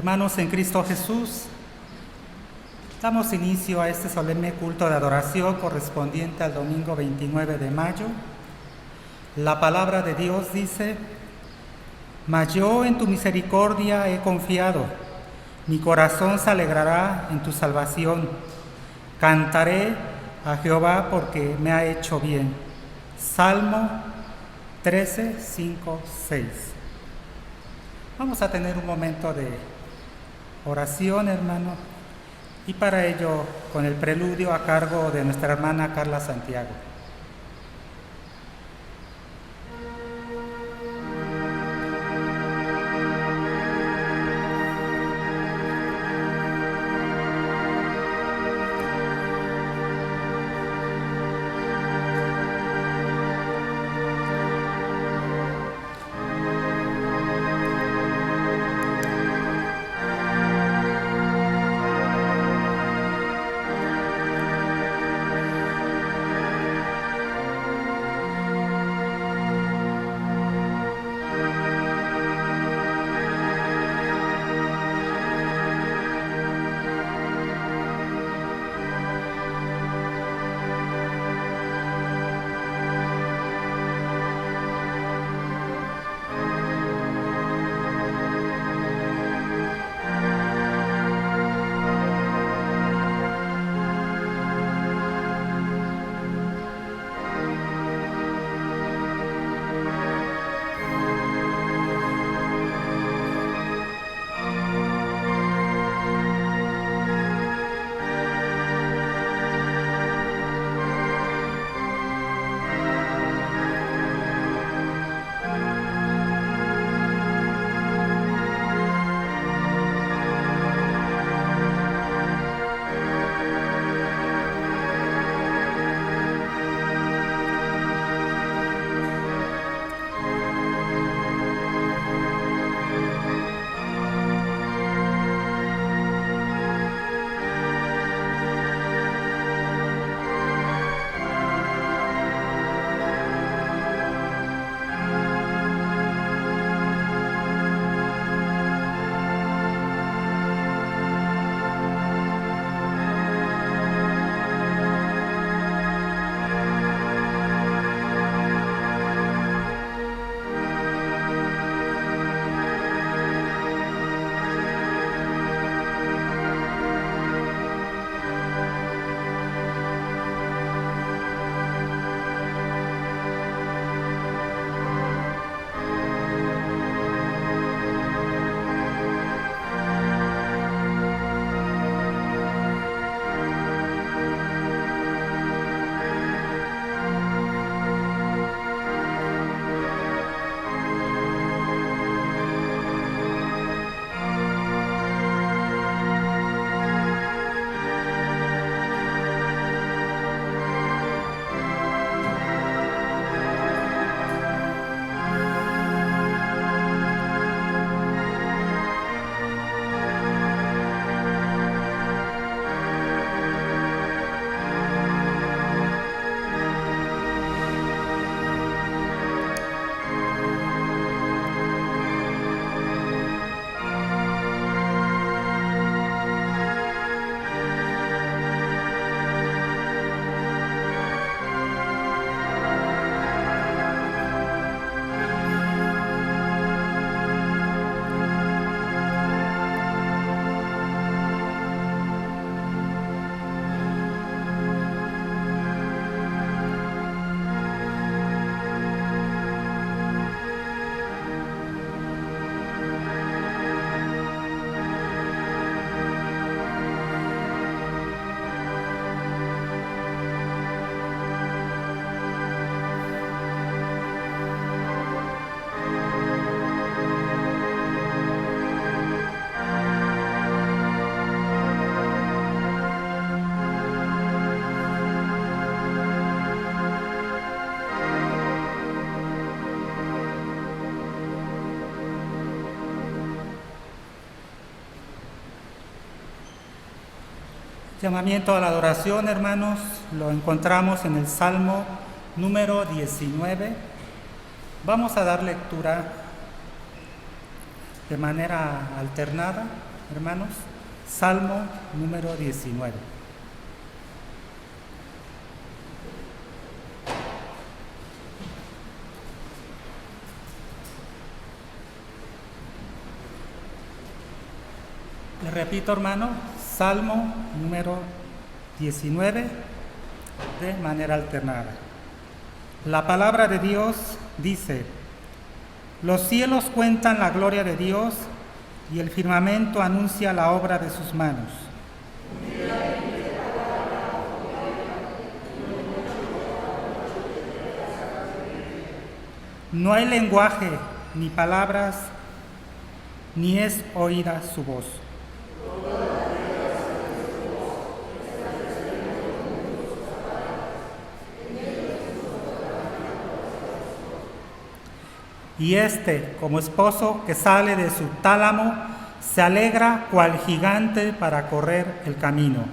Hermanos en Cristo Jesús, damos inicio a este solemne culto de adoración correspondiente al domingo 29 de mayo. La palabra de Dios dice: Mas yo en tu misericordia he confiado, mi corazón se alegrará en tu salvación. Cantaré a Jehová porque me ha hecho bien. Salmo 13, 5, 6. Vamos a tener un momento de oración, hermano, y para ello con el preludio a cargo de nuestra hermana Carla Santiago. Llamamiento a la adoración, hermanos, lo encontramos en el Salmo número 19. Vamos a dar lectura de manera alternada, hermanos. Salmo número 19. Le repito, hermano, Salmo número 19 de manera alternada. La palabra de Dios dice: los cielos cuentan la gloria de Dios y el firmamento anuncia la obra de sus manos. No hay lenguaje ni palabras, ni es oída su voz. Y como esposo que sale de su tálamo, se alegra cual gigante para correr el camino.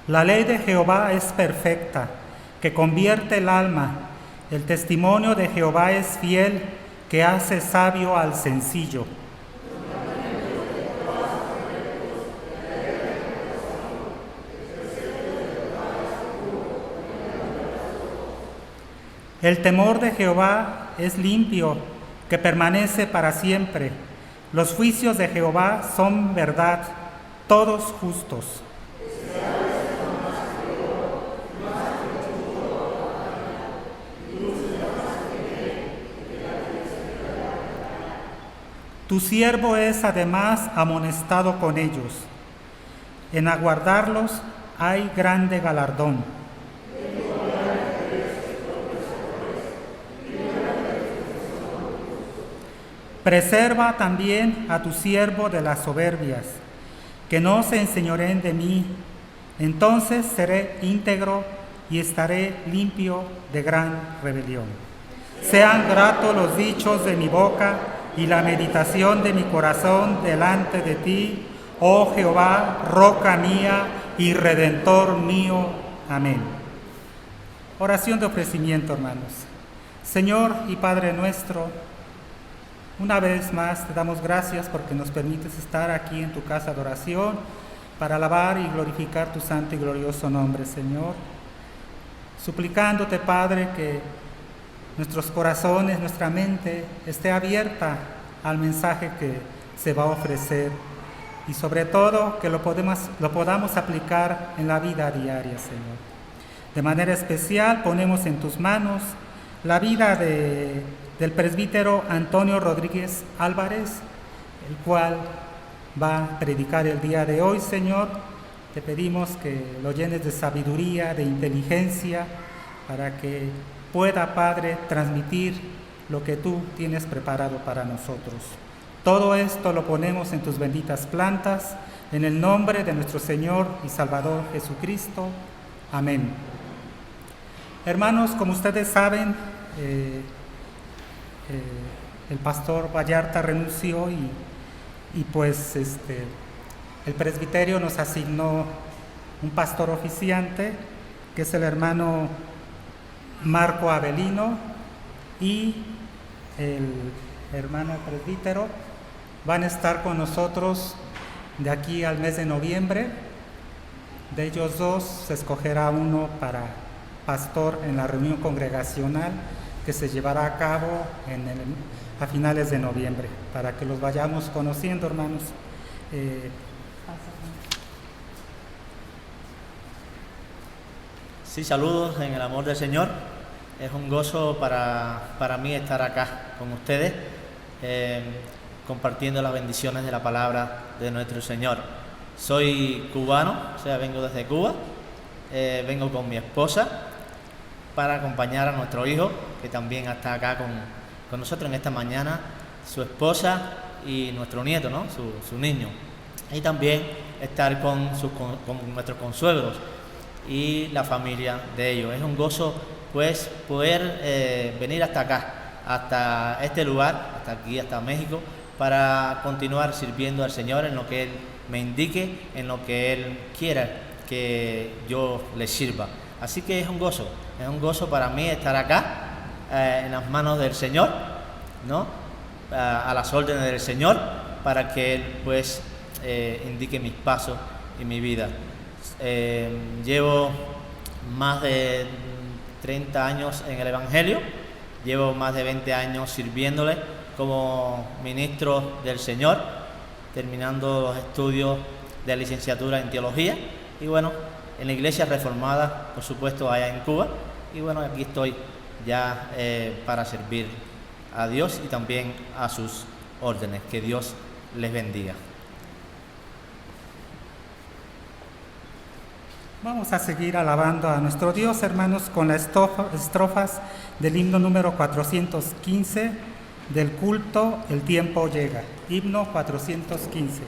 La ley de Jehová es perfecta, que convierte el alma. El testimonio de Jehová es fiel, que hace sabio al sencillo. El temor de Jehová es limpio, que permanece para siempre. Los juicios de Jehová son verdad, todos justos. Tu siervo es además amonestado con ellos. En aguardarlos hay grande galardón. Preserva también a tu siervo de las soberbias, que no se enseñoreen de mí. Entonces seré íntegro y estaré limpio de gran rebelión. Sean gratos los dichos de mi boca y la meditación de mi corazón delante de ti, oh Jehová, roca mía y redentor mío. Amén. Oración de ofrecimiento, hermanos. Señor y Padre nuestro, una vez más te damos gracias porque nos permites estar aquí en tu casa de oración para alabar y glorificar tu santo y glorioso nombre, Señor. Suplicándote, Padre, que nuestros corazones, nuestra mente esté abierta al mensaje que se va a ofrecer y sobre todo que lo podamos aplicar en la vida diaria, Señor. De manera especial ponemos en tus manos la vida del presbítero Antonio Rodríguez Álvarez, el cual va a predicar el día de hoy, Señor. Te pedimos que lo llenes de sabiduría, de inteligencia, para que pueda, Padre, transmitir lo que tú tienes preparado para nosotros. Todo esto lo ponemos en tus benditas plantas, en el nombre de nuestro Señor y Salvador Jesucristo. Amén. Hermanos, como ustedes saben, el pastor Vallarta renunció y pues el presbiterio nos asignó un pastor oficiante, que es el hermano Marco Avelino, y el hermano presbítero van a estar con nosotros de aquí al mes de noviembre. De ellos dos se escogerá uno para pastor en la reunión congregacional que se llevará a cabo a finales de noviembre, para que los vayamos conociendo, hermanos. Sí, saludos en el amor del Señor. Es un gozo para mí estar acá con ustedes, compartiendo las bendiciones de la palabra de nuestro Señor. Soy cubano, o sea, vengo desde Cuba, vengo con mi esposa para acompañar a nuestro hijo, que también está acá con nosotros en esta mañana, su esposa y nuestro nieto, ¿no? Su niño. Y también estar con nuestros consuegros y la familia de ellos. Es un gozo pues poder venir hasta acá, hasta este lugar, hasta aquí, hasta México, para continuar sirviendo al Señor en lo que Él me indique, en lo que Él quiera que yo le sirva. Así que es un gozo para mí estar acá, en las manos del Señor, ¿no? A las órdenes del Señor, para que Él pues indique mis pasos y mi vida. Llevo más de 30 años en el Evangelio, llevo más de 20 años sirviéndole como ministro del Señor, terminando los estudios de licenciatura en teología y bueno, en la iglesia reformada, por supuesto, allá en Cuba, y bueno, aquí estoy ya para servir a Dios y también a sus órdenes. Que Dios les bendiga. Vamos a seguir alabando a nuestro Dios, hermanos, con las estrofas del himno número 415 del culto El tiempo llega. Himno 415.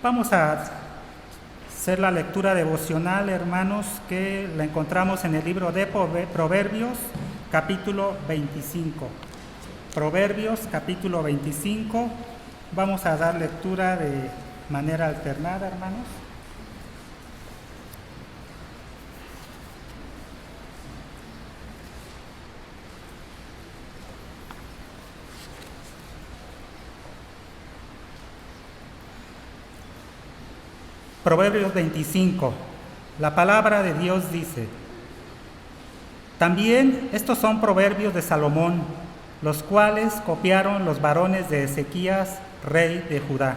Vamos a hacer la lectura devocional, hermanos, que la encontramos en el libro de Proverbios, capítulo 25. Proverbios, capítulo 25. Vamos a dar lectura de manera alternada, hermanos. Proverbios 25. La palabra de Dios dice: también estos son proverbios de Salomón, los cuales copiaron los varones de Ezequías, Rey de Judá.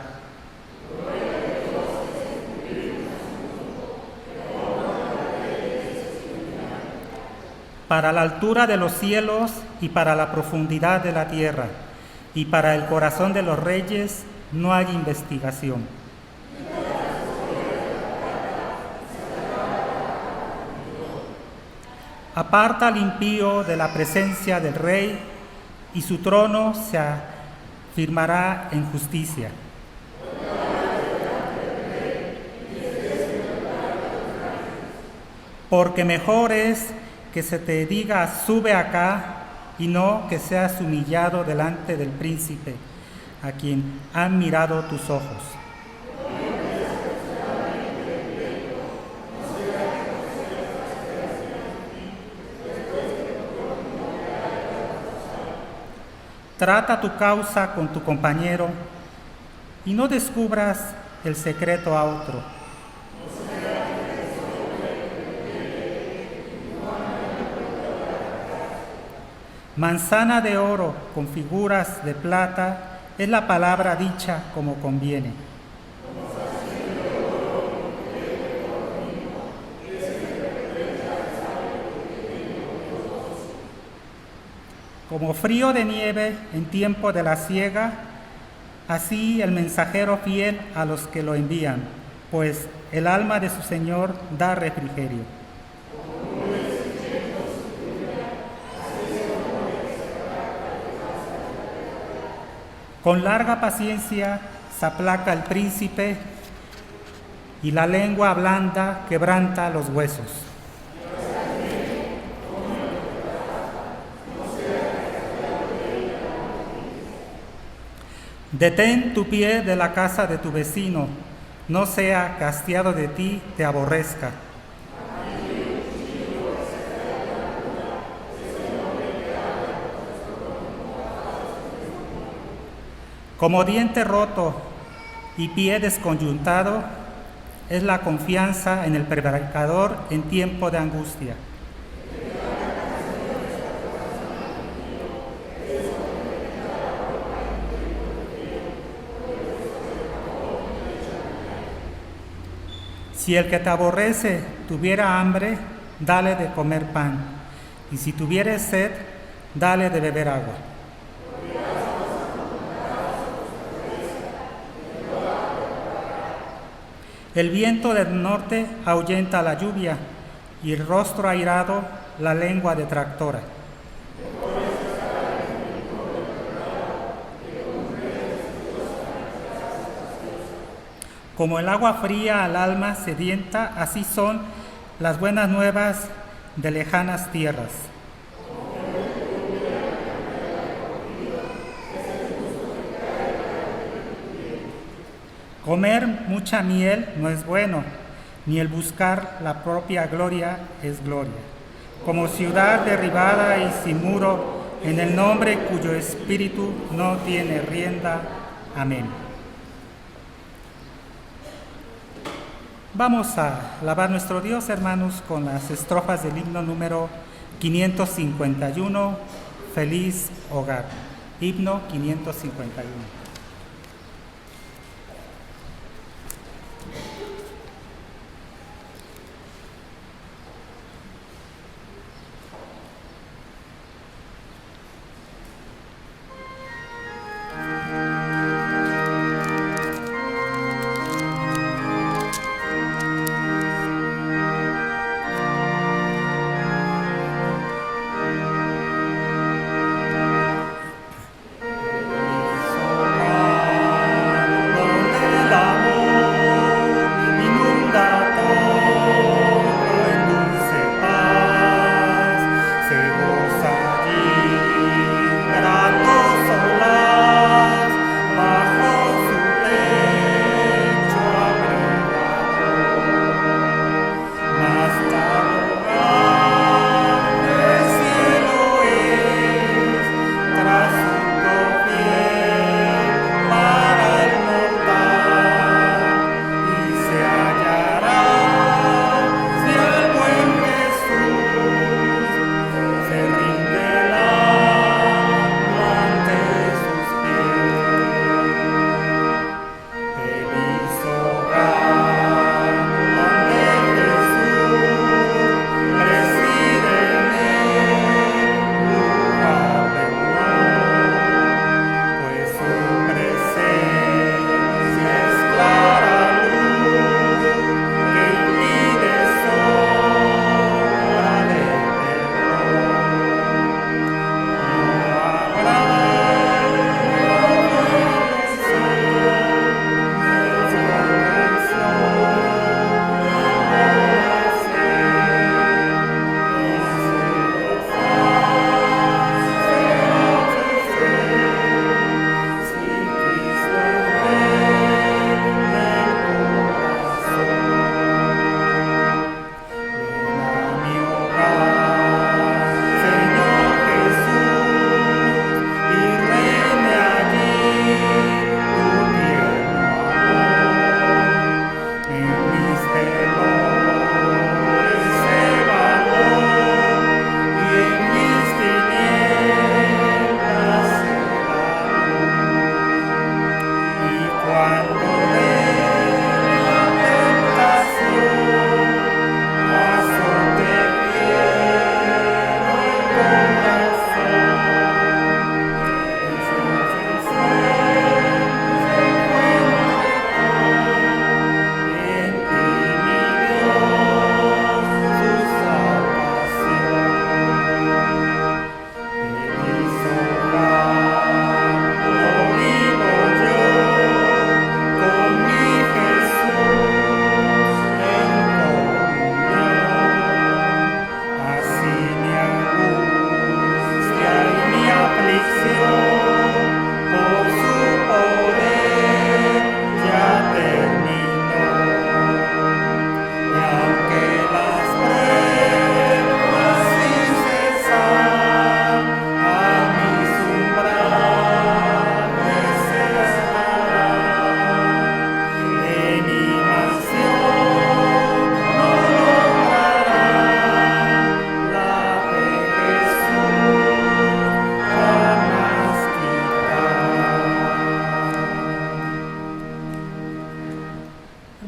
Para la altura de los cielos y para la profundidad de la tierra, y para el corazón de los reyes no hay investigación. Aparta al impío de la presencia del rey, y su trono se afirmará en justicia. Porque mejor es que se te diga sube acá, y no que seas humillado delante del príncipe, a quien han mirado tus ojos. Trata tu causa con tu compañero y no descubras el secreto a otro. Manzana de oro con figuras de plata es la palabra dicha como conviene. Como frío de nieve en tiempo de la siega, así el mensajero fiel a los que lo envían, pues el alma de su Señor da refrigerio. Con larga paciencia se aplaca el príncipe, y la lengua blanda quebranta los huesos. Detén tu pie de la casa de tu vecino, no sea que hastiado de ti te aborrezca. Como diente roto y pie desconyuntado es la confianza en el prevaricador en tiempo de angustia. Si el que te aborrece tuviera hambre, dale de comer pan, y si tuviere sed, dale de beber agua. El viento del norte ahuyenta la lluvia, y el rostro airado la lengua detractora. Como el agua fría al alma sedienta, así son las buenas nuevas de lejanas tierras. Comer mucha miel no es bueno, ni el buscar la propia gloria es gloria. Como ciudad derribada y sin muro, en el nombre cuyo espíritu no tiene rienda. Amén. Vamos a alabar nuestro Dios, hermanos, con las estrofas del himno número 551, Feliz Hogar. Himno 551.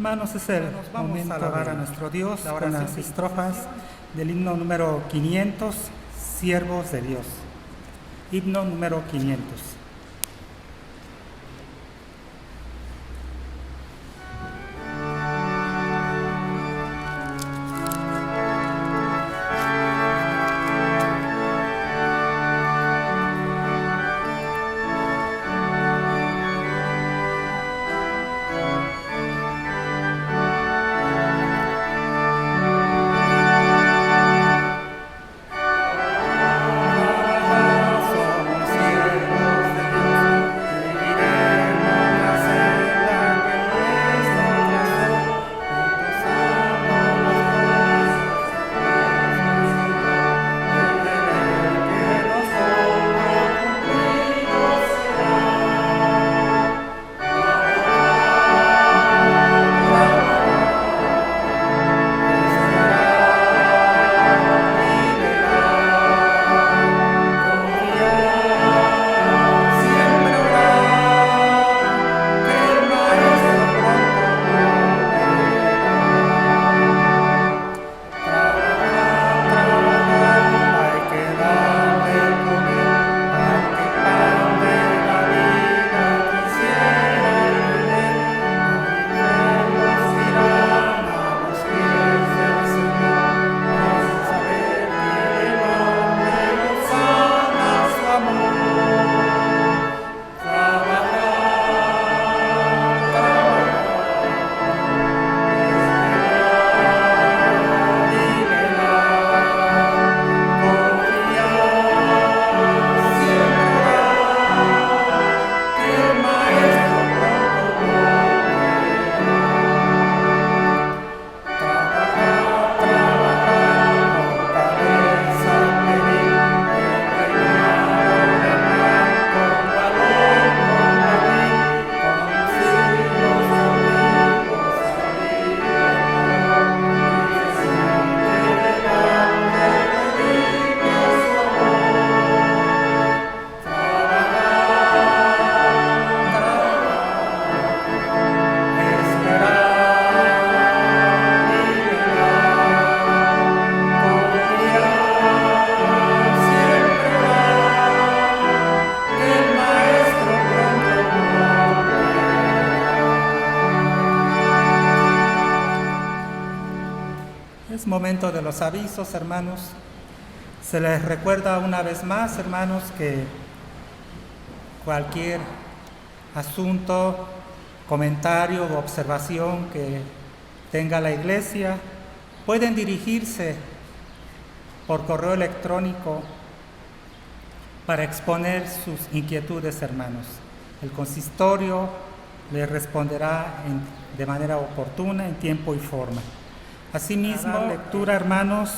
Hermanos, es el momento a alabar a nuestro Dios con las estrofas del himno número 500, Siervos de Dios. Himno número 500. Momento de los avisos, hermanos. Se les recuerda una vez más, hermanos, que cualquier asunto, comentario o observación que tenga la iglesia, pueden dirigirse por correo electrónico para exponer sus inquietudes, hermanos. El consistorio les responderá de manera oportuna, en tiempo y forma. Asimismo, lectura, hermanos,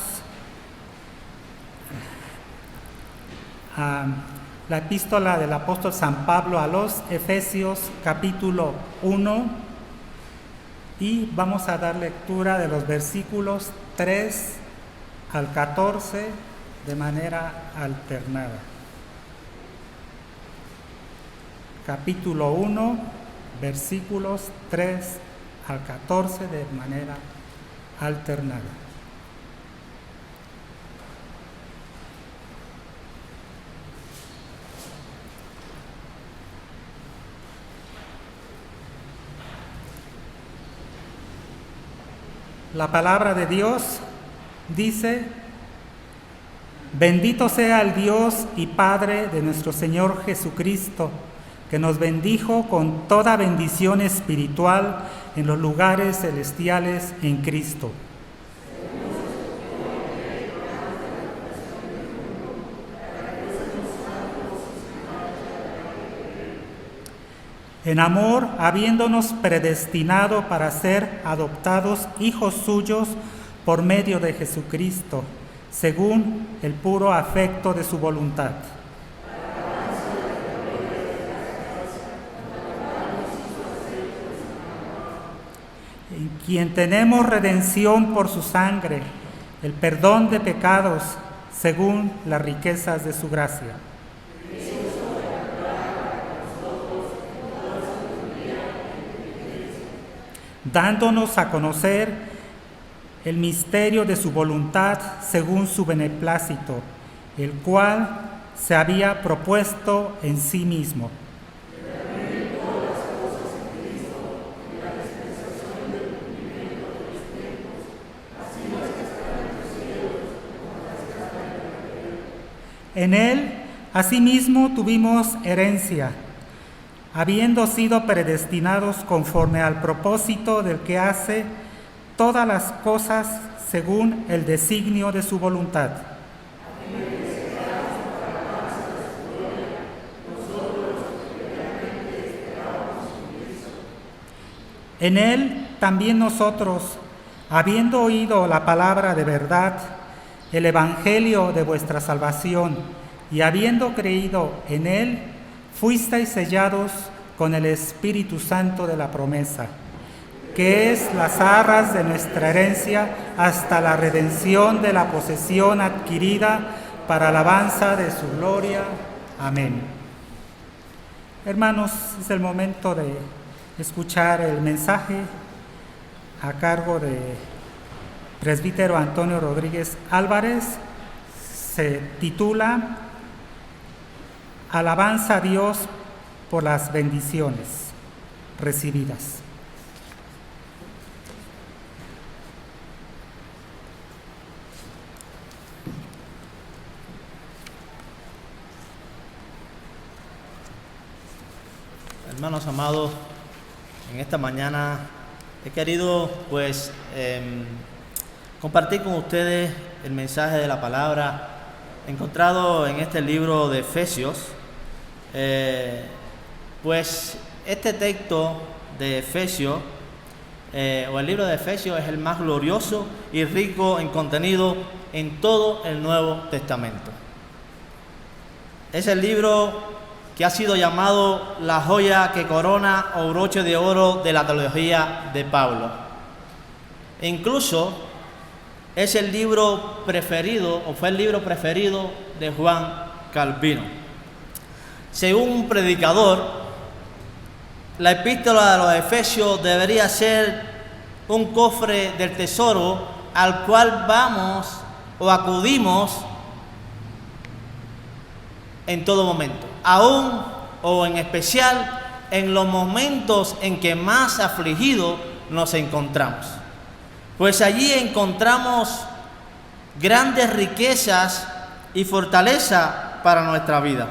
la epístola del apóstol San Pablo a los Efesios, capítulo 1, y vamos a dar lectura de los versículos 3 al 14 de manera alternada. Capítulo 1, versículos 3 al 14 de manera alternada. La palabra de Dios dice: bendito sea el Dios y Padre de nuestro Señor Jesucristo, que nos bendijo con toda bendición espiritual en los lugares celestiales en Cristo. En amor, habiéndonos predestinado para ser adoptados hijos suyos por medio de Jesucristo, según el puro afecto de su voluntad. En quien tenemos redención por su sangre, el perdón de pecados, según las riquezas de su gracia. dándonos a conocer el misterio de su voluntad según su beneplácito, el cual se había propuesto en sí mismo. En él, asimismo, tuvimos herencia, habiendo sido predestinados conforme al propósito del que hace todas las cosas según el designio de su voluntad. En él también nosotros, habiendo oído la palabra de verdad, el evangelio de vuestra salvación, y habiendo creído en él, fuisteis sellados con el Espíritu Santo de la promesa, que es las arras de nuestra herencia hasta la redención de la posesión adquirida para alabanza de su gloria. Amén. Hermanos, es el momento de escuchar el mensaje a cargo de presbítero Antonio Rodríguez Álvarez. Se titula Alabanza a Dios por las bendiciones recibidas. Hermanos amados, en esta mañana he querido compartir con ustedes el mensaje de la palabra encontrado en este libro de Efesios. Pues este texto de Efesios, o el libro de Efesios, es el más glorioso y rico en contenido en todo el Nuevo Testamento. Es el libro que ha sido llamado la joya que corona o broche de oro de la teología de Pablo. E incluso es el libro preferido, o fue el libro preferido de Juan Calvino. Según un predicador, la epístola de los Efesios debería ser un cofre del tesoro al cual vamos o acudimos en todo momento, aún o en especial en los momentos en que más afligidos nos encontramos. Pues allí encontramos grandes riquezas y fortaleza para nuestra vida.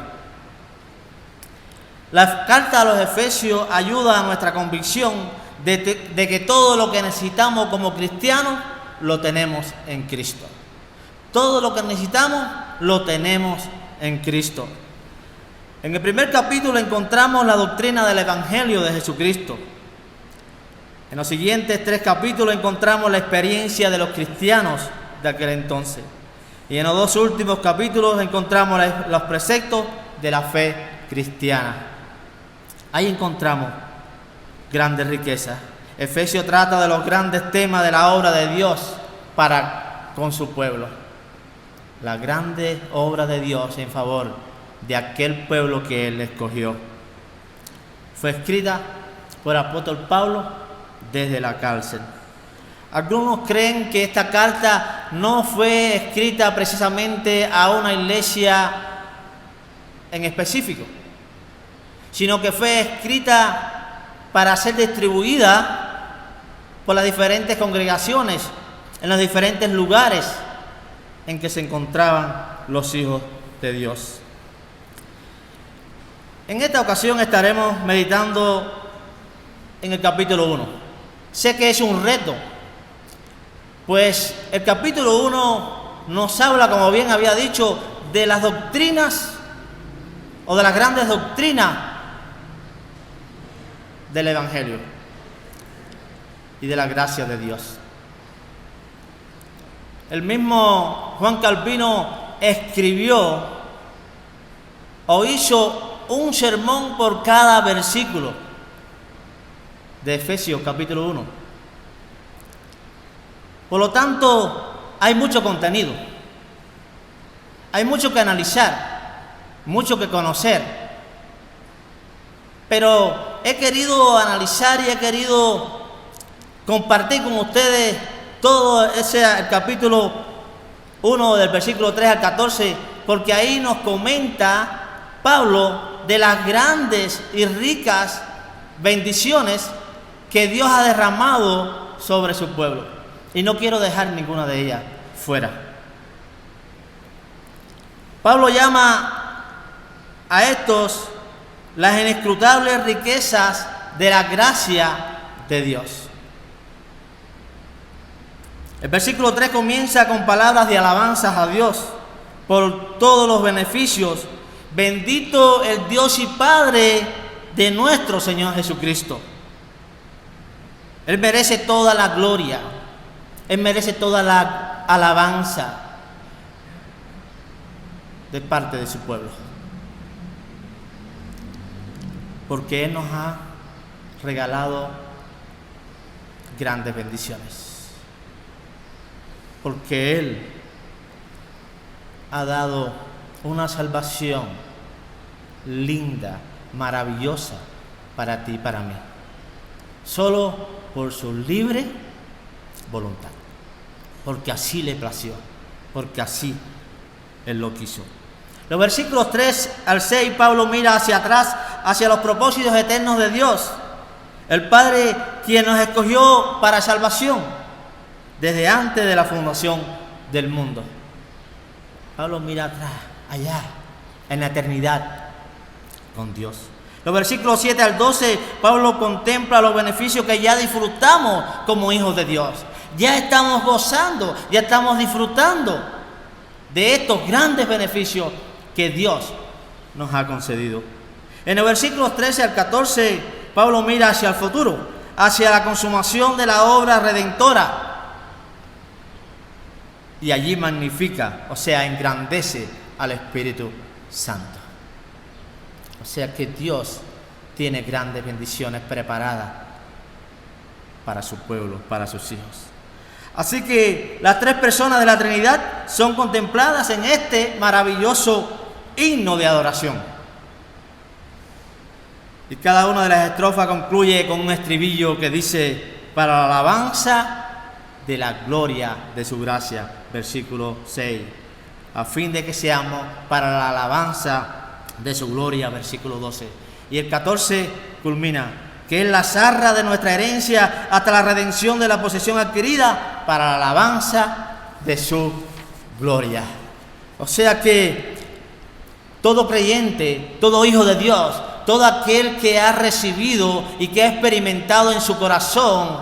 La carta a los Efesios ayuda a nuestra convicción de que todo lo que necesitamos como cristianos lo tenemos en Cristo. Todo lo que necesitamos lo tenemos en Cristo. En el primer capítulo encontramos la doctrina del Evangelio de Jesucristo. En los siguientes 3 capítulos encontramos la experiencia de los cristianos de aquel entonces. Y en los 2 últimos capítulos encontramos los preceptos de la fe cristiana. Ahí encontramos grandes riquezas. Efesios trata de los grandes temas de la obra de Dios para con su pueblo. La grande obra de Dios en favor de aquel pueblo que Él escogió. Fue escrita por el apóstol Pablo desde la cárcel. Algunos creen que esta carta no fue escrita precisamente a una iglesia en específico, sino que fue escrita para ser distribuida por las diferentes congregaciones en los diferentes lugares en que se encontraban los hijos de Dios. En esta ocasión estaremos meditando en el capítulo 1. Sé que es un reto, pues el capítulo 1 nos habla, como bien había dicho, de las doctrinas o de las grandes doctrinas del Evangelio y de la gracia de Dios. El mismo Juan Calvino escribió o hizo un sermón por cada versículo de Efesios capítulo 1. Por lo tanto, hay mucho contenido, hay mucho que analizar, mucho que conocer, pero he querido analizar y he querido compartir con ustedes todo el capítulo 1 del versículo 3 al 14, porque ahí nos comenta Pablo de las grandes y ricas bendiciones que Dios ha derramado sobre su pueblo. Y no quiero dejar ninguna de ellas fuera. Pablo llama a estos las inescrutables riquezas de la gracia de Dios. El versículo 3 comienza con palabras de alabanzas a Dios por todos los beneficios. Bendito el Dios y Padre de nuestro Señor Jesucristo. Él merece toda la gloria, Él merece toda la alabanza de parte de su pueblo, porque Él nos ha regalado grandes bendiciones, porque Él ha dado una salvación linda, maravillosa para ti y para mí, solo por su libre voluntad, porque así le plació, porque así Él lo quiso. Los versículos 3 al 6, Pablo mira hacia atrás, hacia los propósitos eternos de Dios, el Padre quien nos escogió para salvación desde antes de la fundación del mundo. Pablo mira atrás, allá, en la eternidad con Dios. Los versículos 7 al 12, Pablo contempla los beneficios que ya disfrutamos como hijos de Dios. Ya estamos gozando, ya estamos disfrutando de estos grandes beneficios que Dios nos ha concedido. En los versículos 13 al 14, Pablo mira hacia el futuro, hacia la consumación de la obra redentora. Y allí magnifica, o sea, engrandece al Espíritu Santo. O sea que Dios tiene grandes bendiciones preparadas para su pueblo, para sus hijos. Así que las tres personas de la Trinidad son contempladas en este maravilloso himno de adoración. Y cada una de las estrofas concluye con un estribillo que dice: para la alabanza de la gloria de su gracia, versículo 6, a fin de que seamos para la alabanza de su gloria, versículo 12. Y el 14 culmina: que es la zarra de nuestra herencia hasta la redención de la posesión adquirida para la alabanza de su gloria. O sea que todo creyente, todo hijo de Dios, todo aquel que ha recibido y que ha experimentado en su corazón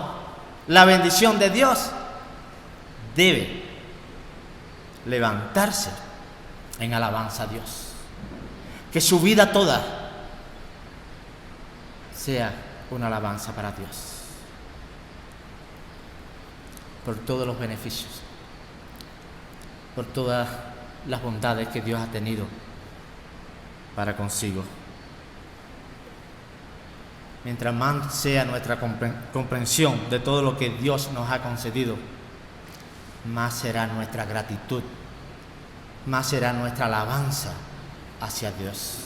la bendición de Dios, debe levantarse en alabanza a Dios. Que su vida toda sea una alabanza para Dios, por todos los beneficios, por todas las bondades que Dios ha tenido para consigo. Mientras más sea nuestra comprensión de todo lo que Dios nos ha concedido, más será nuestra gratitud, más será nuestra alabanza hacia Dios.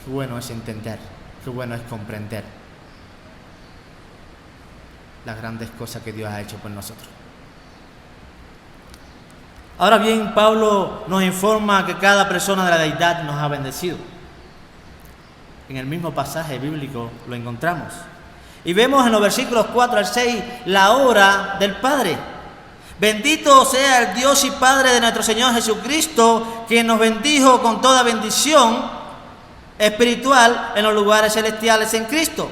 Qué bueno es entender, qué bueno es comprender las grandes cosas que Dios ha hecho por nosotros. Ahora bien, Pablo nos informa que cada persona de la deidad nos ha bendecido. En el mismo pasaje bíblico lo encontramos. Y vemos en los versículos 4 al 6 la obra del Padre. Bendito sea el Dios y Padre de nuestro Señor Jesucristo, quien nos bendijo con toda bendición espiritual en los lugares celestiales en Cristo,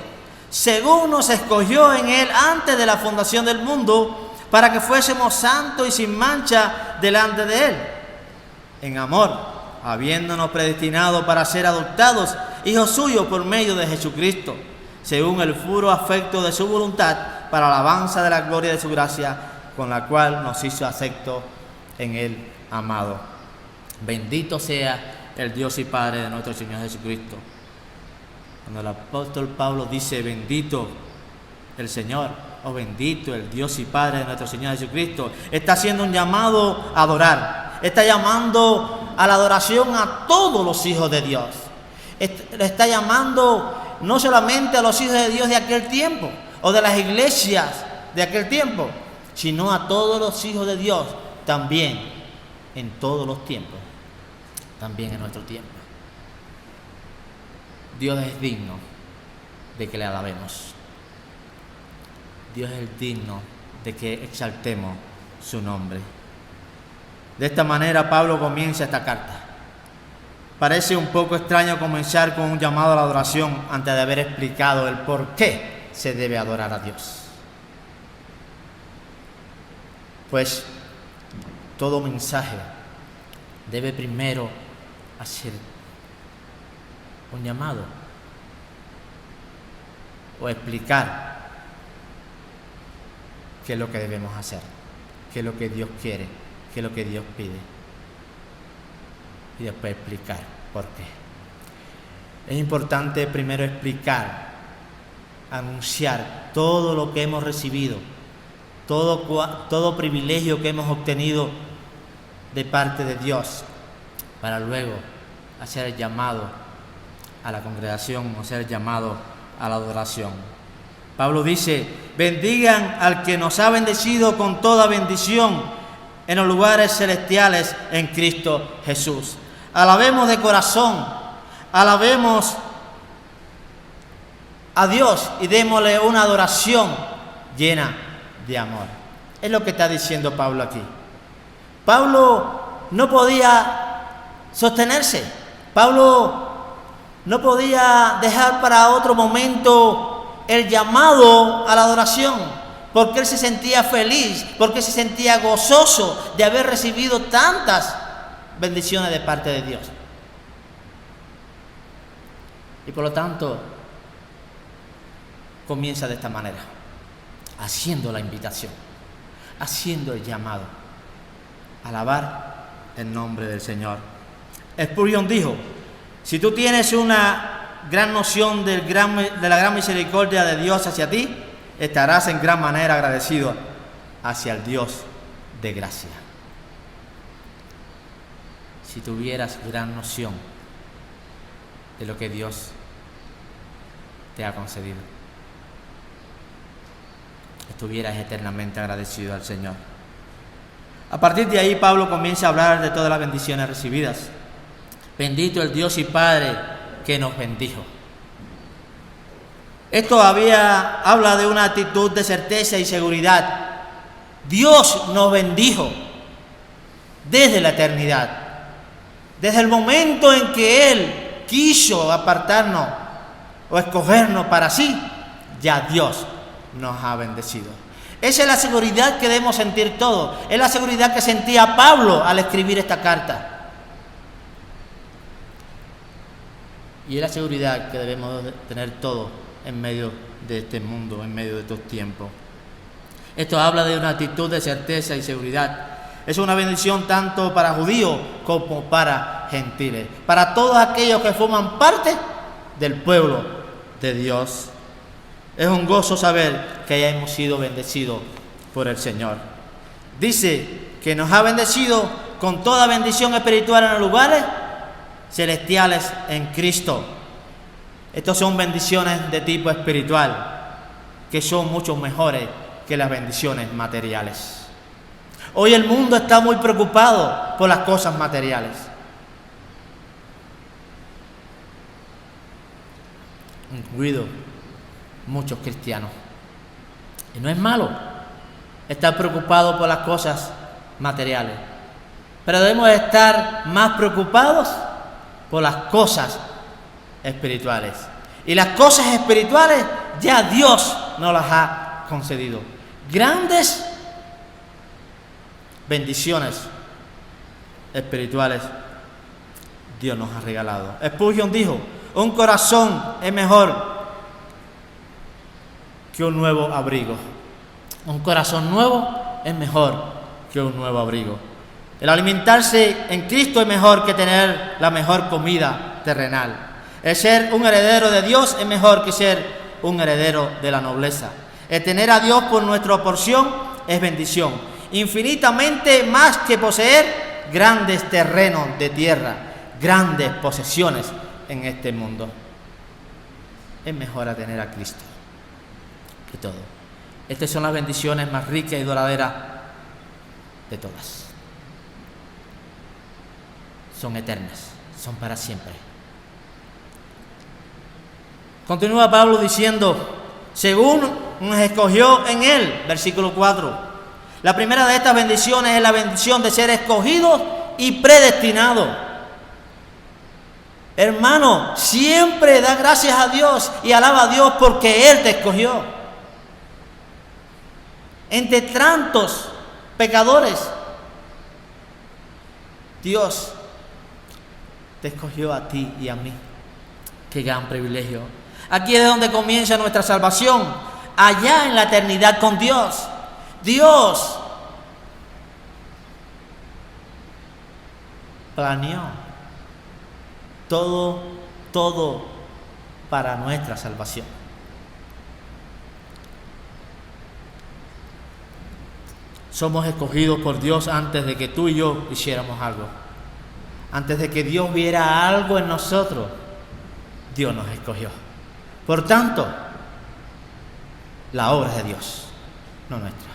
según nos escogió en Él antes de la fundación del mundo, para que fuésemos santos y sin mancha delante de Él, en amor, habiéndonos predestinado para ser adoptados hijos suyos por medio de Jesucristo, según el puro afecto de su voluntad, para alabanza de la gloria de su gracia, con la cual nos hizo aceptos en el amado. Bendito sea el Dios y Padre de nuestro Señor Jesucristo. Cuando el apóstol Pablo dice bendito el Señor, o bendito el Dios y Padre de nuestro Señor Jesucristo, está haciendo un llamado a adorar, está llamando a la adoración a todos los hijos de Dios, está llamando no solamente a los hijos de Dios de aquel tiempo o de las iglesias de aquel tiempo, sino a todos los hijos de Dios también en todos los tiempos, también en nuestro tiempo. Dios es digno de que le alabemos. Dios es digno de que exaltemos su nombre. De esta manera Pablo comienza esta carta. Parece un poco extraño comenzar con un llamado a la adoración antes de haber explicado el por qué se debe adorar a Dios. Pues todo mensaje debe primero hacer un llamado o explicar qué es lo que debemos hacer, qué es lo que Dios quiere, qué es lo que Dios pide. Y después explicar por qué. Es importante primero explicar, anunciar todo lo que hemos recibido, todo privilegio que hemos obtenido de parte de Dios, para luego hacer el llamado a la congregación, o hacer el llamado a la adoración. Pablo dice: bendigan al que nos ha bendecido con toda bendición en los lugares celestiales en Cristo Jesús. Alabemos de corazón, alabemos a Dios y démosle una adoración llena de amor. Es lo que está diciendo Pablo aquí. Pablo no podía sostenerse. Pablo no podía dejar para otro momento el llamado a la adoración, porque él se sentía feliz, porque se sentía gozoso de haber recibido tantas bendiciones de parte de Dios. Y por lo tanto, comienza de esta manera, haciendo la invitación, haciendo el llamado, alabar el nombre del Señor. Spurgeon dijo: si tú tienes una gran noción de la gran misericordia de Dios hacia ti, estarás en gran manera agradecido hacia el Dios de gracia. Si tuvieras gran noción de lo que Dios te ha concedido, estuvieras eternamente agradecido al Señor. A partir de ahí, Pablo comienza a hablar de todas las bendiciones recibidas. Bendito el Dios y Padre que nos bendijo. Esto habla de una actitud de certeza y seguridad. Dios nos bendijo desde la eternidad. Desde el momento en que Él quiso apartarnos o escogernos para sí, ya Dios nos ha bendecido. Esa es la seguridad que debemos sentir todos. Es la seguridad que sentía Pablo al escribir esta carta. Y es la seguridad que debemos tener todos en medio de este mundo, en medio de estos tiempos. Esto habla de una actitud de certeza y seguridad. Es una bendición tanto para judíos como para gentiles, para todos aquellos que forman parte del pueblo de Dios. Es un gozo saber que ya hemos sido bendecidos por el Señor. Dice que nos ha bendecido con toda bendición espiritual en los lugares celestiales en Cristo. Estas son bendiciones de tipo espiritual, que son mucho mejores que las bendiciones materiales. Hoy el mundo está muy preocupado por las cosas materiales. Incluido muchos cristianos. Y no es malo estar preocupado por las cosas materiales, pero debemos estar más preocupados por las cosas espirituales. Y las cosas espirituales ya Dios nos las ha concedido. Grandes bendiciones espirituales Dios nos ha regalado. Spurgeon dijo: un corazón es mejor que un nuevo abrigo. Un corazón nuevo es mejor que un nuevo abrigo. El alimentarse en Cristo es mejor que tener la mejor comida terrenal. El ser un heredero de Dios es mejor que ser un heredero de la nobleza. El tener a Dios por nuestra porción es bendición, infinitamente más que poseer grandes terrenos de tierra, grandes posesiones en este mundo. es mejor a tener a Cristo que todo. Estas son las bendiciones más ricas y duraderas de todas. Son eternas, son para siempre. Continúa Pablo diciendo, según nos escogió en Él, versículo 4. La primera de estas bendiciones es la bendición de ser escogidos y predestinados. Hermano, siempre da gracias a Dios y alaba a Dios porque Él te escogió. Entre tantos pecadores, Dios te escogió a ti y a mí. Qué gran privilegio. Aquí es donde comienza nuestra salvación, allá en la eternidad con Dios. Dios planeó todo para nuestra salvación. Somos escogidos por Dios antes de que tú y yo hiciéramos algo. Antes de que Dios viera algo en nosotros, Dios nos escogió. Por tanto, la obra es de Dios, no nuestra.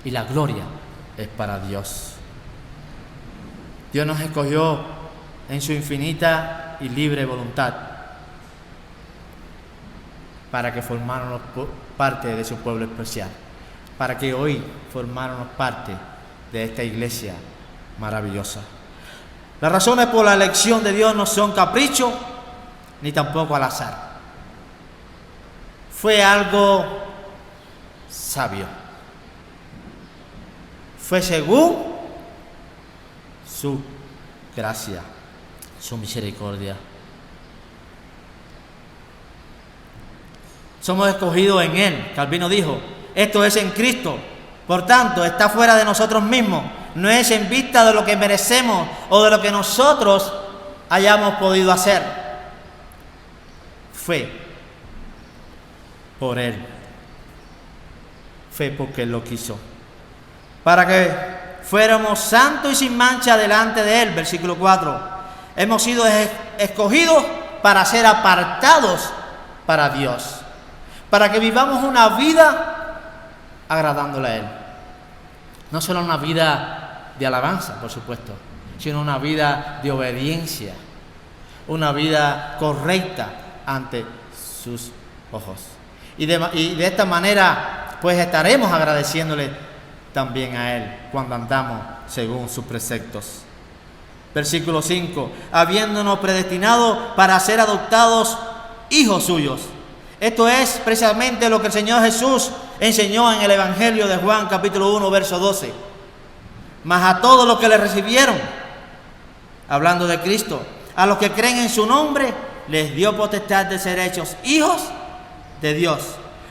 Y la gloria es para Dios. Dios nos escogió en su infinita y libre voluntad para que formáramos parte de su pueblo especial, para que hoy formáramos parte de esta iglesia maravillosa. Las razones por la elección de Dios no son capricho ni tampoco al azar. Fue algo sabio. Fue según su gracia, su misericordia. Somos escogidos en Él. Calvino dijo, esto es en Cristo. Por tanto, está fuera de nosotros mismos. No es en vista de lo que merecemos o de lo que nosotros hayamos podido hacer. Fue por Él. Fue porque Él lo quiso. Para que fuéramos santos y sin mancha delante de Él, versículo 4. Hemos sido escogidos para ser apartados para Dios, para que vivamos una vida agradándole a Él. No solo una vida de alabanza, por supuesto, sino una vida de obediencia, una vida correcta ante sus ojos. Y de esta manera, pues estaremos agradeciéndole también a Él cuando andamos según sus preceptos. Versículo 5. Habiéndonos predestinado para ser adoptados hijos suyos. Esto es precisamente lo que el Señor Jesús enseñó en el Evangelio de Juan, capítulo 1, verso 12. Mas a todos los que le recibieron, hablando de Cristo, a los que creen en su nombre, les dio potestad de ser hechos hijos de Dios,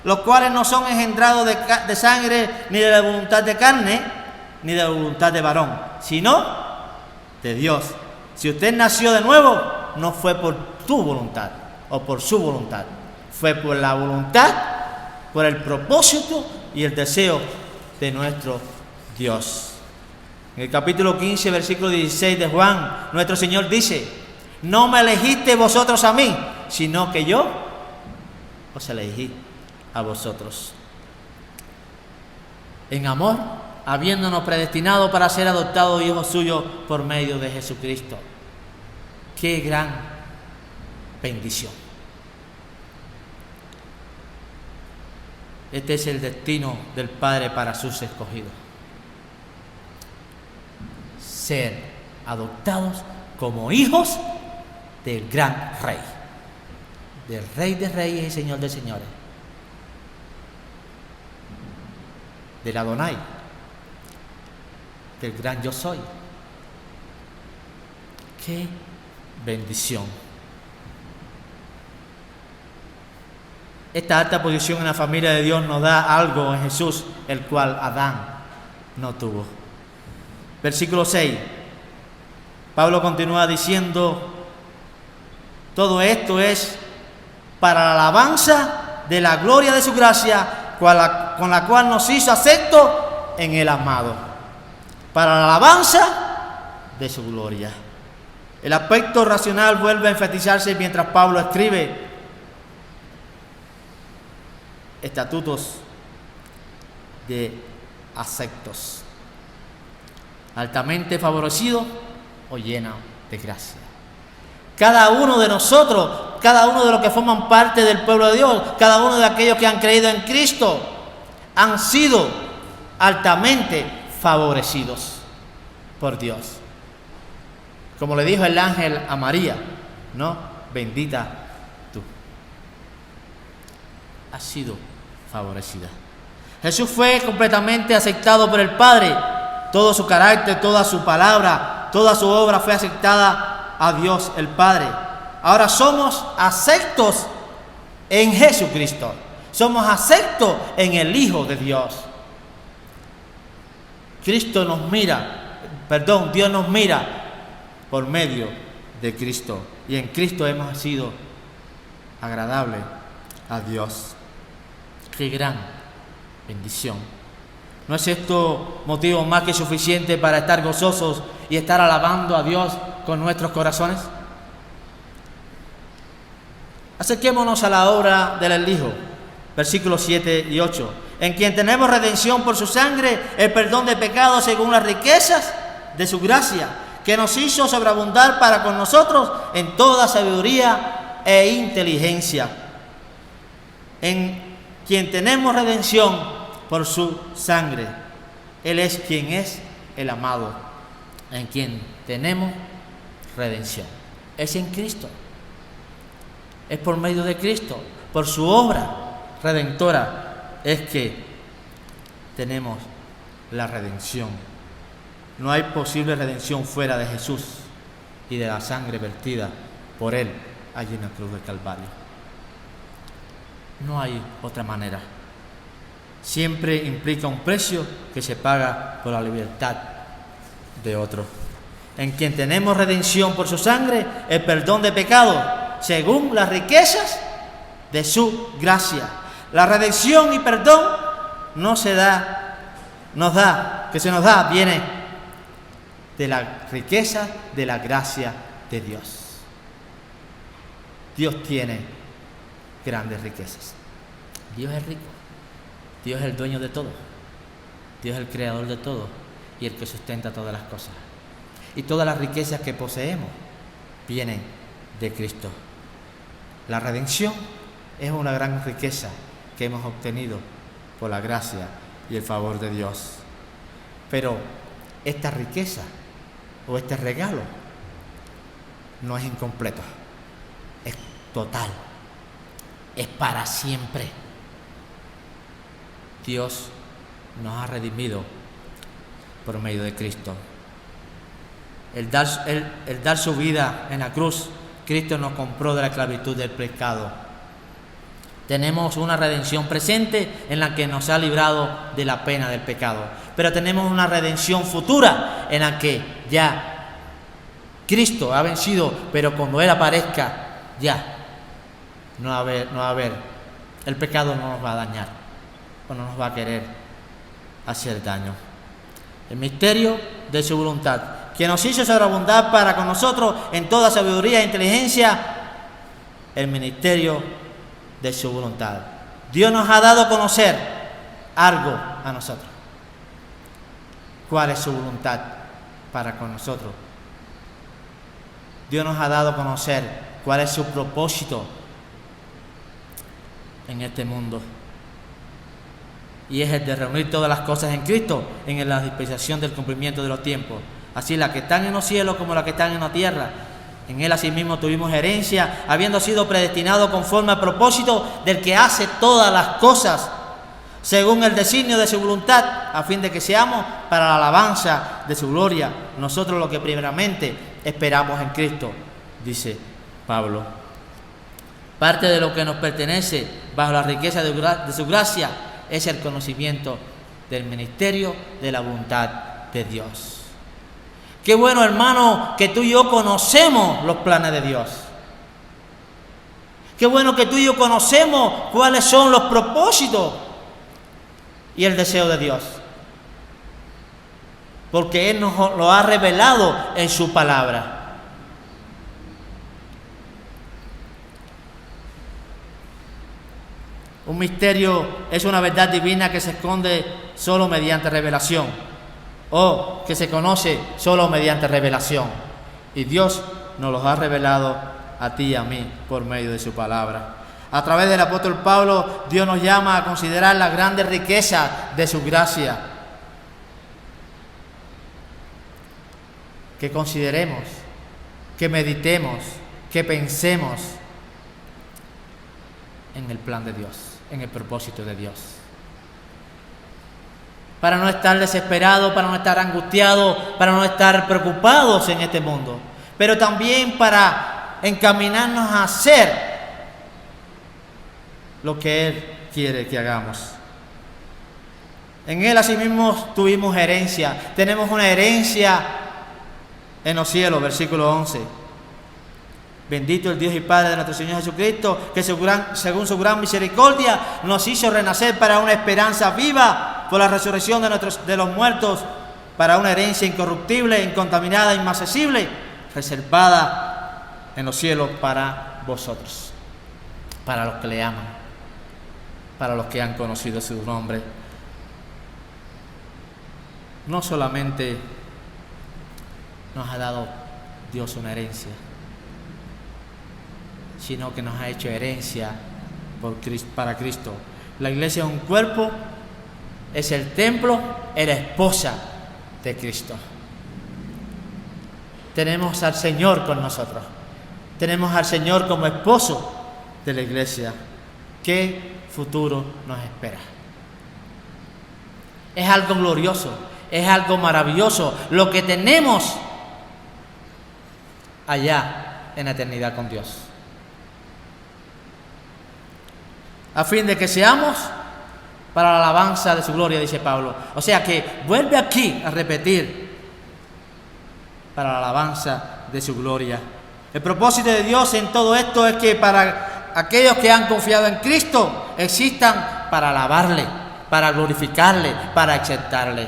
los cuales no son engendrados de sangre, ni de la voluntad de carne, ni de la voluntad de varón, sino de Dios. Si usted nació de nuevo, no fue por tu voluntad o por su voluntad, fue por la voluntad, por el propósito y el deseo de nuestro Dios. En el capítulo 15, versículo 16 de Juan, nuestro Señor dice, no me elegiste vosotros a mí, sino que yo os elegí a vosotros. En amor, habiéndonos predestinado para ser adoptados hijos suyos por medio de Jesucristo. ¡Qué gran bendición! Este es el destino del Padre para sus escogidos. Ser adoptados como hijos del gran Rey. Del Rey de Reyes y Señor de Señores. Del Adonai, del gran yo soy. ¡Qué bendición! Esta alta posición en la familia de Dios nos da algo en Jesús, el cual Adán no tuvo. Versículo 6. Pablo continúa diciendo, todo esto es para la alabanza de la gloria de su gracia, con la cual nos hizo acepto en el amado, para la alabanza de su gloria. El aspecto racional vuelve a enfatizarse mientras Pablo escribe, estatutos de aceptos, altamente favorecido o lleno de gracia. Cada uno de nosotros, cada uno de los que forman parte del pueblo de Dios, cada uno de aquellos que han creído en Cristo, han sido altamente favorecidos por Dios. Como le dijo el ángel a María, ¿no? Bendita tú. Has sido favorecida. Jesús fue completamente aceptado por el Padre. Todo su carácter, toda su palabra, toda su obra fue aceptada a Dios el Padre. Ahora somos aceptos en Jesucristo. Somos aceptos en el Hijo de Dios. Dios nos mira por medio de Cristo. Y en Cristo hemos sido agradables a Dios. Qué gran bendición. ¿No es esto motivo más que suficiente para estar gozosos y estar alabando a Dios con nuestros corazones? Acerquémonos a la obra del Hijo, versículos 7 y 8. En quien tenemos redención por su sangre, el perdón de pecados según las riquezas de su gracia, que nos hizo sobreabundar para con nosotros en toda sabiduría e inteligencia. En quien tenemos redención por su sangre. Él es quien es el amado, en quien tenemos redención. Es en Cristo. Es por medio de Cristo, por su obra redentora, es que tenemos la redención. No hay posible redención fuera de Jesús y de la sangre vertida por Él allí en la cruz del Calvario. No hay otra manera. Siempre implica un precio que se paga por la libertad de otro. En quien tenemos redención por su sangre, el perdón de pecados, según las riquezas de su gracia. La redención y perdón viene de la riqueza de la gracia de Dios. Dios tiene grandes riquezas. Dios es rico. Dios es el dueño de todo. Dios es el creador de todo y el que sustenta todas las cosas. Y todas las riquezas que poseemos vienen de Cristo. La redención es una gran riqueza que hemos obtenido por la gracia y el favor de Dios. Pero esta riqueza o este regalo no es incompleto, es total, es para siempre. Dios nos ha redimido por medio de Cristo. El dar su vida en la cruz, Cristo nos compró de la esclavitud del pecado. Tenemos una redención presente en la que nos ha librado de la pena del pecado. Pero tenemos una redención futura en la que ya Cristo ha vencido, pero cuando Él aparezca, ya no va a haber. El pecado no nos va a dañar o no nos va a querer hacer daño. El misterio de su voluntad, que nos hizo sobreabundar para con nosotros en toda sabiduría e inteligencia, el ministerio de su voluntad. Dios nos ha dado a conocer algo a nosotros. ¿Cuál es su voluntad para con nosotros? Dios nos ha dado a conocer cuál es su propósito en este mundo. Y es el de reunir todas las cosas en Cristo en la dispensación del cumplimiento de los tiempos. Así las que están en los cielos como las que están en la tierra. En Él asimismo tuvimos herencia, habiendo sido predestinados conforme al propósito del que hace todas las cosas, según el designio de su voluntad, a fin de que seamos para la alabanza de su gloria, nosotros lo que primeramente esperamos en Cristo, dice Pablo. Parte de lo que nos pertenece bajo la riqueza de su gracia es el conocimiento del ministerio de la voluntad de Dios. Qué bueno, hermano, que tú y yo conocemos los planes de Dios. Qué bueno que tú y yo conocemos cuáles son los propósitos y el deseo de Dios. Porque Él nos lo ha revelado en su palabra. Un misterio es una verdad divina que se esconde solo mediante revelación, o que se conoce solo mediante revelación. Y Dios nos los ha revelado a ti y a mí por medio de su palabra. A través del apóstol Pablo, Dios nos llama a considerar la grande riqueza de su gracia. Que consideremos, que meditemos, que pensemos en el plan de Dios, en el propósito de Dios. Para no estar desesperados, para no estar angustiados, para no estar preocupados en este mundo, pero también para encaminarnos a hacer lo que Él quiere que hagamos. En Él asimismo tuvimos herencia, tenemos una herencia en los cielos, versículo 11. Bendito el Dios y Padre de nuestro Señor Jesucristo, que según su gran misericordia nos hizo renacer para una esperanza viva por la resurrección de los muertos, para una herencia incorruptible, incontaminada, inmarcesible, reservada en los cielos para vosotros, para los que le aman, para los que han conocido su nombre. No solamente nos ha dado Dios una herencia, sino que nos ha hecho herencia para Cristo. La iglesia es un cuerpo, es el templo, es la esposa de Cristo. Tenemos al Señor con nosotros, tenemos al Señor como esposo de la iglesia. ¿Qué futuro nos espera? Es algo glorioso, es algo maravilloso lo que tenemos allá en la eternidad con Dios. A fin de que seamos para la alabanza de su gloria, dice Pablo. O sea que vuelve aquí a repetir, para la alabanza de su gloria. El propósito de Dios en todo esto es que para aquellos que han confiado en Cristo existan para alabarle, para glorificarle, para exaltarle.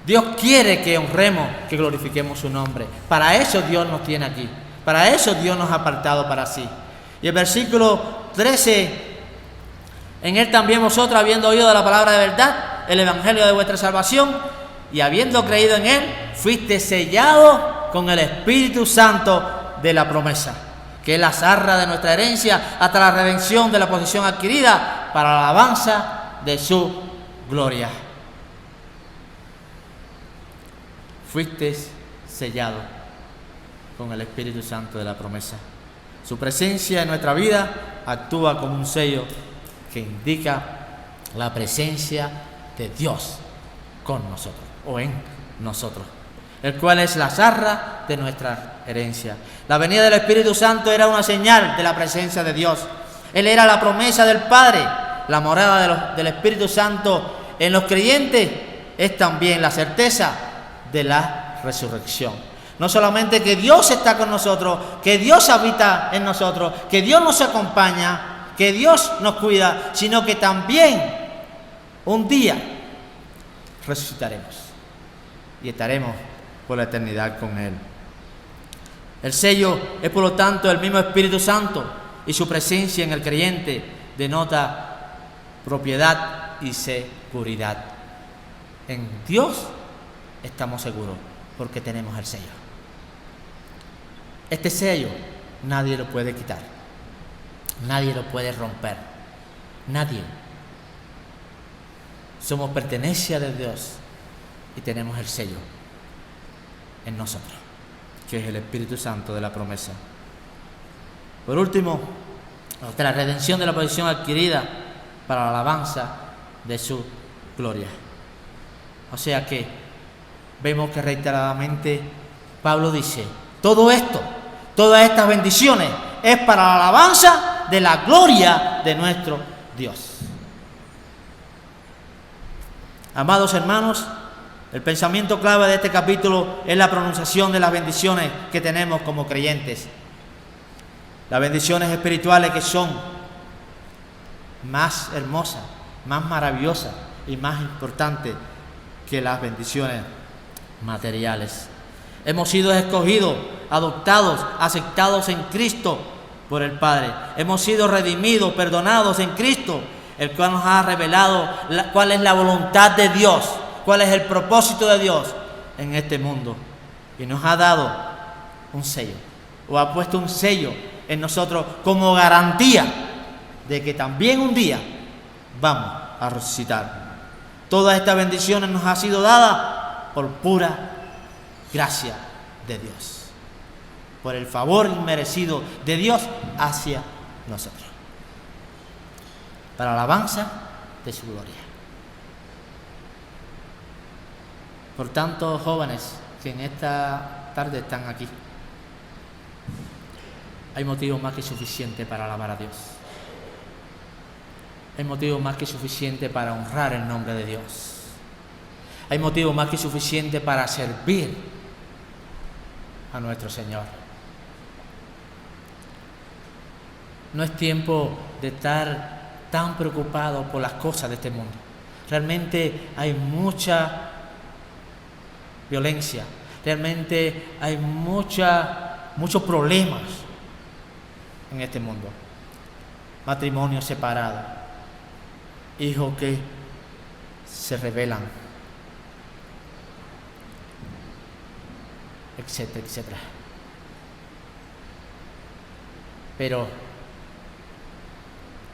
Dios quiere que honremos, que glorifiquemos su nombre. Para eso Dios nos tiene aquí, para eso Dios nos ha apartado para sí. Y el versículo 13: en Él también vosotros, habiendo oído de la palabra de verdad, el evangelio de vuestra salvación, y habiendo creído en Él, fuiste sellados con el Espíritu Santo de la promesa, que es la arra de nuestra herencia hasta la redención de la posesión adquirida para la alabanza de su gloria. Fuiste sellados con el Espíritu Santo de la promesa. Su presencia en nuestra vida actúa como un sello que indica la presencia de Dios con nosotros o en nosotros, el cual es la arra de nuestra herencia. La venida del Espíritu Santo era una señal de la presencia de Dios. Él era la promesa del Padre. La morada del Espíritu Santo en los creyentes es también la certeza de la resurrección. No solamente que Dios está con nosotros, que Dios habita en nosotros, que Dios nos acompaña, que Dios nos cuida, sino que también un día resucitaremos y estaremos por la eternidad con Él. El sello es, por lo tanto, el mismo Espíritu Santo, y su presencia en el creyente denota propiedad y seguridad. En Dios estamos seguros porque tenemos el sello. Este sello nadie lo puede quitar, nadie lo puede romper, nadie. Somos pertenencia de Dios y tenemos el sello en nosotros, que es el Espíritu Santo de la promesa. Por último, hasta la redención de la posesión adquirida para la alabanza de su gloria. O sea que vemos que reiteradamente Pablo dice: todo esto, todas estas bendiciones es para la alabanza de la gloria de nuestro Dios. Amados hermanos, el pensamiento clave de este capítulo es la pronunciación de las bendiciones que tenemos como creyentes. Las bendiciones espirituales que son más hermosas, más maravillosas y más importantes que las bendiciones materiales. Hemos sido escogidos, adoptados, aceptados en Cristo por el Padre. Hemos sido redimidos, perdonados en Cristo. el cual nos ha revelado cuál es la voluntad de Dios, cuál es el propósito de Dios en este mundo. Y nos ha dado un sello, o ha puesto un sello en nosotros como garantía de que también un día vamos a resucitar. Todas estas bendiciones nos han sido dadas por pura gracia de Dios, por el favor inmerecido de Dios hacia nosotros, para la alabanza de su gloria. Por tanto, jóvenes que en esta tarde están aquí, hay motivo más que suficiente para alabar a Dios. Hay motivo más que suficiente para honrar el nombre de Dios. Hay motivo más que suficiente para servir a nuestro Señor. No es tiempo de estar tan preocupados por las cosas de este mundo. Realmente hay mucha violencia, realmente hay muchos problemas en este mundo. Matrimonios separados, hijos que se rebelan, etcétera, etcétera. Pero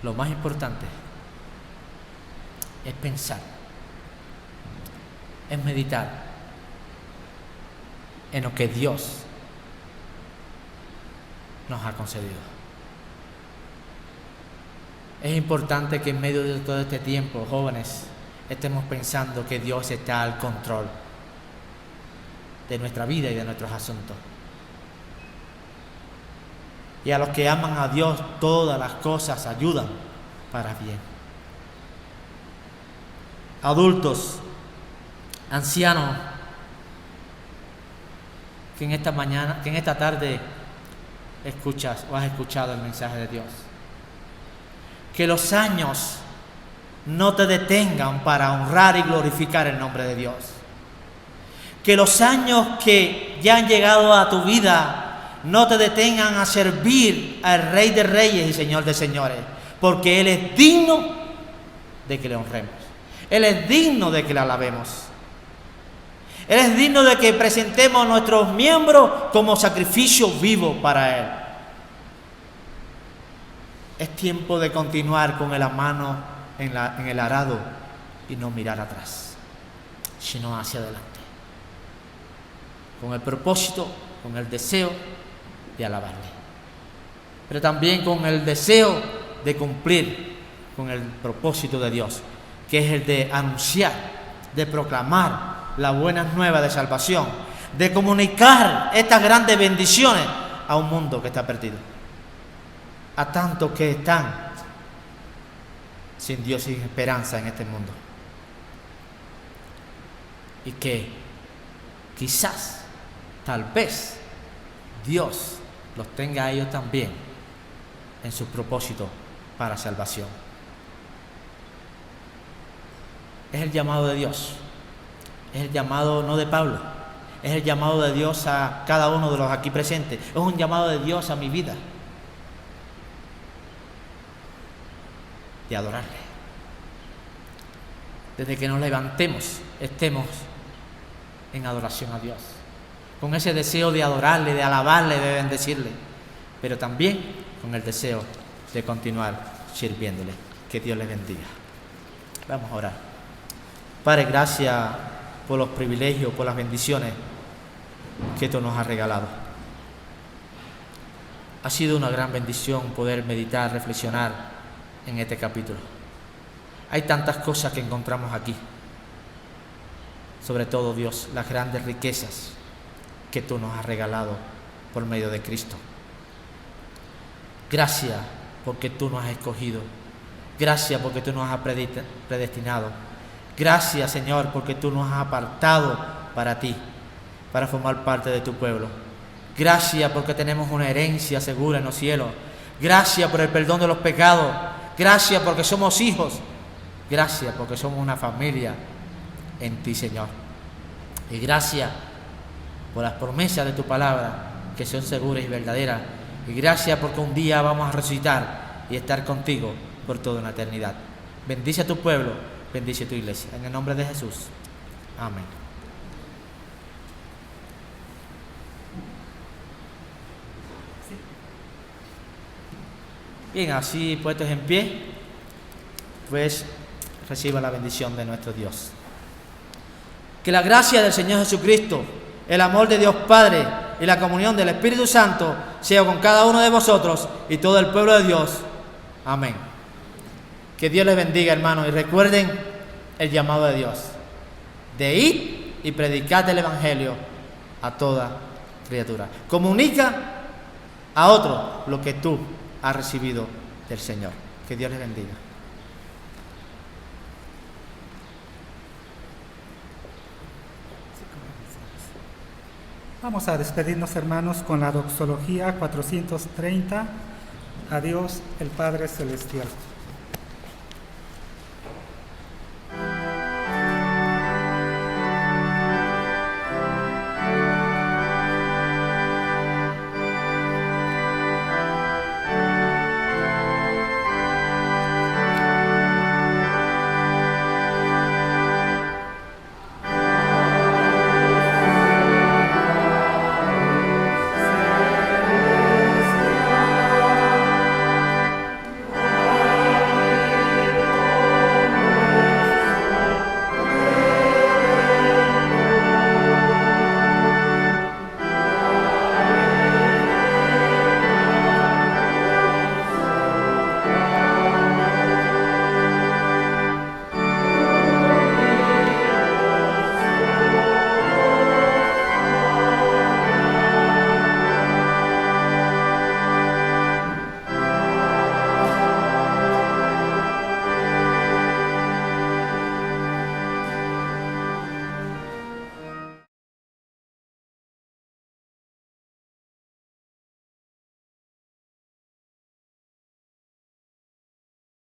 lo más importante es pensar, es meditar en lo que Dios nos ha concedido. Es importante que en medio de todo este tiempo, jóvenes, estemos pensando que Dios está al control de nuestra vida y de nuestros asuntos. Y a los que aman a Dios, todas las cosas ayudan para bien. Adultos, ancianos, que en esta tarde escuchas o has escuchado el mensaje de Dios. Que los años no te detengan para honrar y glorificar el nombre de Dios. Que los años que ya han llegado a tu vida no te detengan a servir al Rey de Reyes y Señor de Señores, porque Él es digno de que le honremos. Él es digno de que le alabemos. Él es digno de que presentemos a nuestros miembros como sacrificio vivo para Él. Es tiempo de continuar con la mano en el arado y no mirar atrás, sino hacia adelante, con el propósito, con el deseo de alabarle, pero también con el deseo de cumplir con el propósito de Dios, que es el de anunciar, de proclamar las buenas nuevas de salvación, de comunicar estas grandes bendiciones a un mundo que está perdido, a tantos que están sin Dios y sin esperanza en este mundo, y que quizás, tal vez, Dios los tenga a ellos también en su propósito para salvación. Es el llamado de Dios, es el llamado no de Pablo, es el llamado de Dios a cada uno de los aquí presentes, es un llamado de Dios a mi vida, de adorarle. Desde que nos levantemos, estemos en adoración a Dios, con ese deseo de adorarle, de alabarle, de bendecirle, pero también con el deseo de continuar sirviéndole. Que Dios les bendiga. Vamos a orar. Padre, gracias por los privilegios, por las bendiciones que tú nos has regalado. Ha sido una gran bendición poder meditar, reflexionar en este capítulo. Hay tantas cosas que encontramos aquí, sobre todo, Dios, las grandes riquezas que tú nos has regalado por medio de Cristo. Gracias porque tú nos has escogido. Gracias porque tú nos has predestinado. Gracias, Señor, porque tú nos has apartado para ti, para formar parte de tu pueblo. Gracias porque tenemos una herencia segura en los cielos. Gracias por el perdón de los pecados. Gracias porque somos hijos. Gracias porque somos una familia en ti, Señor. Y gracias por las promesas de tu palabra, que son seguras y verdaderas. Y gracias porque un día vamos a resucitar y estar contigo por toda una eternidad. bendice a tu pueblo, bendice a tu iglesia. En el nombre de Jesús. Amén. Bien, así puestos en pie, pues reciba la bendición de nuestro Dios. Que la gracia del Señor Jesucristo, el amor de Dios Padre y la comunión del Espíritu Santo sea con cada uno de vosotros y todo el pueblo de Dios. Amén. Que Dios les bendiga, hermanos, y recuerden el llamado de Dios, de ir y predicar el Evangelio a toda criatura. Comunica a otro lo que tú has recibido del Señor. Que Dios les bendiga. Vamos a despedirnos, hermanos, con la doxología 430. A Dios el Padre Celestial.